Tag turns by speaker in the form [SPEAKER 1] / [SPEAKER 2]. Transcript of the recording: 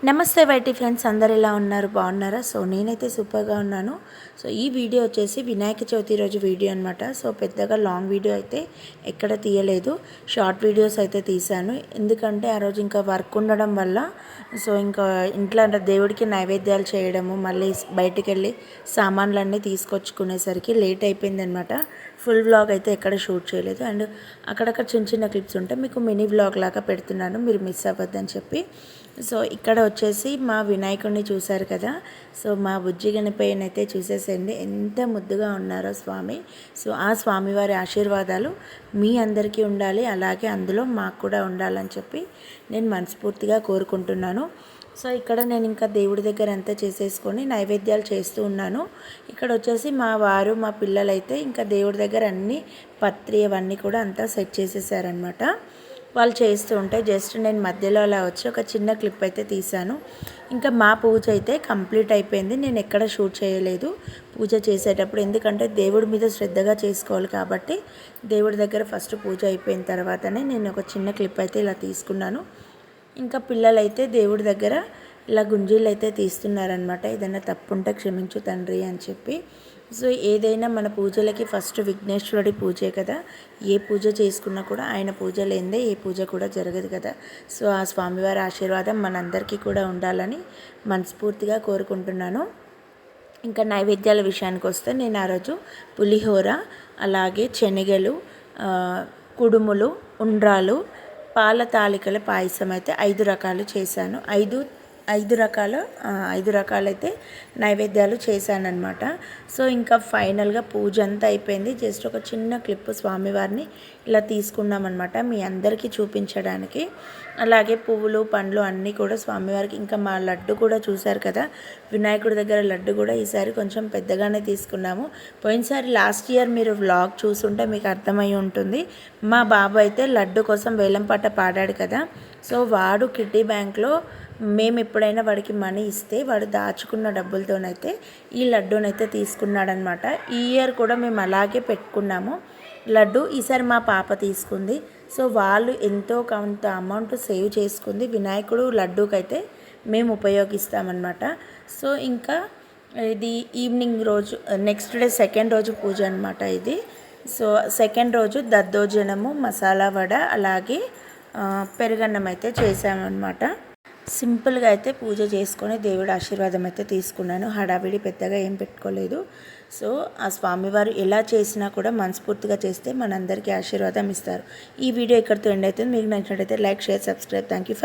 [SPEAKER 1] నమస్తే YT friends, అందరు ఎలా ఉన్నారు? బాగున్నారా? సో నేనైతే సూపర్గా ఉన్నాను. సో ఈ వీడియో వచ్చేసి వినాయక చవితి రోజు వీడియో అనమాట. సో పెద్దగా లాంగ్ వీడియో అయితే ఎక్కడ తీయలేదు, షార్ట్ వీడియోస్ అయితే తీశాను. ఎందుకంటే ఆ రోజు ఇంకా వర్క్ ఉండడం వల్ల సో ఇంకా ఇంట్లో దేవుడికి నైవేద్యాలు చేయడము, మళ్ళీ బయటికి వెళ్ళి సామాన్లన్నీ తీసుకొచ్చుకునేసరికి లేట్ అయిపోయింది అనమాట. ఫుల్ వ్లాగ్ అయితే ఎక్కడ షూట్ చేయలేదు. అండ్ అక్కడక్కడ చిన్న చిన్న క్లిప్స్ ఉంటే మీకు మినీ వ్లాగ్ లాగా పెడుతున్నాను, మీరు మిస్ అవ్వద్దని చెప్పి. సో ఇక్కడ వచ్చేసి మా వినాయకుడిని చూశారు కదా. సో మా బుజ్జి గణపయ్యని అయితే చూసేసేయండి, ఎంత ముద్దుగా ఉన్నారో స్వామి. సో ఆ స్వామివారి ఆశీర్వాదాలు మీ అందరికీ ఉండాలి, అలాగే అందులో మాకు కూడా ఉండాలని చెప్పి నేను మనస్ఫూర్తిగా కోరుకుంటున్నాను. సో ఇక్కడ నేను ఇంకా దేవుడి దగ్గర అంతా చేసేసుకొని నైవేద్యాలు చేస్తూ ఉన్నాను. ఇక్కడ వచ్చేసి మా వారు మా పిల్లలైతే ఇంకా దేవుడి దగ్గర అన్నీ పత్రి అవన్నీ కూడా అంతా సెట్ చేసేసారనమాట. వాళ్ళు చేస్తూ ఉంటే జస్ట్ నేను మధ్యలో అలా వచ్చి ఒక చిన్న క్లిప్ అయితే తీశాను. ఇంకా మా పూజ అయితే కంప్లీట్ అయిపోయింది. నేను ఎక్కడ షూట్ చేయలేదు పూజ చేసేటప్పుడు, ఎందుకంటే దేవుడి మీద శ్రద్ధగా చేసుకోవాలి కాబట్టి దేవుడి దగ్గర ఫస్ట్ పూజ అయిపోయిన తర్వాతనే నేను ఒక చిన్న క్లిప్ అయితే ఇలా తీసుకున్నాను. ఇంకా పిల్లలైతే దేవుడి దగ్గర ఇలా గుంజీలు అయితే తీస్తున్నారనమాట. ఏదైనా తప్పు ఉంటే క్షమించు తండ్రి అని చెప్పి. సో ఏదైనా మన పూజలకి ఫస్ట్ విఘ్నేశ్వరుడి పూజే కదా. ఏ పూజ చేసుకున్నా కూడా ఆయన పూజ లేనిదే ఏ పూజ కూడా జరగదు కదా. సో ఆ స్వామివారి ఆశీర్వాదం మనందరికీ కూడా ఉండాలని మనస్ఫూర్తిగా కోరుకుంటున్నాను. ఇంకా నైవేద్యాల విషయానికి వస్తే నేను ఆ రోజు పులిహోర, అలాగే శనగలు, కుడుములు, ఉండ్రాలు, పాల తాలికల పాయసం అయితే 5 రకాలు చేశాను. ఐదు రకాలైతే నైవేద్యాలు చేశానన్నమాట. సో ఇంకా ఫైనల్గా పూజ అంతా అయిపోయింది. జస్ట్ ఒక చిన్న క్లిప్ స్వామివారిని ఇలా తీసుకున్నామన్నమాట మీ అందరికీ చూపించడానికి. అలాగే పువ్వులు పండ్లు అన్నీ కూడా స్వామివారికి, ఇంకా మా లడ్డు కూడా చూశారు కదా, వినాయకుడి దగ్గర లడ్డు కూడా ఈసారి కొంచెం పెద్దగానే తీసుకున్నాము. పోయినసారి లాస్ట్ ఇయర్ మీరు వ్లాగ్ చూసుంటే మీకు అర్థమై ఉంటుంది. మా బాబు అయితే లడ్డు కోసం వేలంపాట పాడాడు కదా. సో వాడు కిడ్డీ బ్యాంక్లో మేము ఎప్పుడైనా వాడికి మనీ ఇస్తే వాడు దాచుకున్న డబ్బులతోనైతే ఈ లడ్డూనైతే తీసుకున్నాడనమాట. ఈ ఇయర్ కూడా మేము అలాగే పెట్టుకున్నాము లడ్డు. ఈసారి మా పాప తీసుకుంది. సో వాళ్ళు ఎంతో కొంత అమౌంట్ సేవ్ చేసుకుంది. వినాయకుడు లడ్డూకైతే మేము ఉపయోగిస్తామన్నమాట. సో ఇంకా ఇది ఈవినింగ్ రోజు, నెక్స్ట్ డే సెకండ్ రోజు పూజ అనమాట ఇది. సో సెకండ్ రోజు దద్దోజనము, మసాలా వడ, అలాగే పెరుగన్నం అయితే చేసామన్నమాట. సింపుల్గా అయితే పూజ చేసుకొని దేవుడి ఆశీర్వాదం అయితే తీసుకున్నాను. హడావిడి పెద్దగా ఏం పెట్టుకోలేదు. సో ఆ స్వామివారు ఎలా చేసినా కూడా మనస్ఫూర్తిగా చేస్తే మనందరికీ ఆశీర్వాదం ఇస్తారు. ఈ వీడియో ఇక్కడితో ఎండ్ అవుతుంది. మీకు నచ్చినట్టయితే like, share, subscribe. Thank you for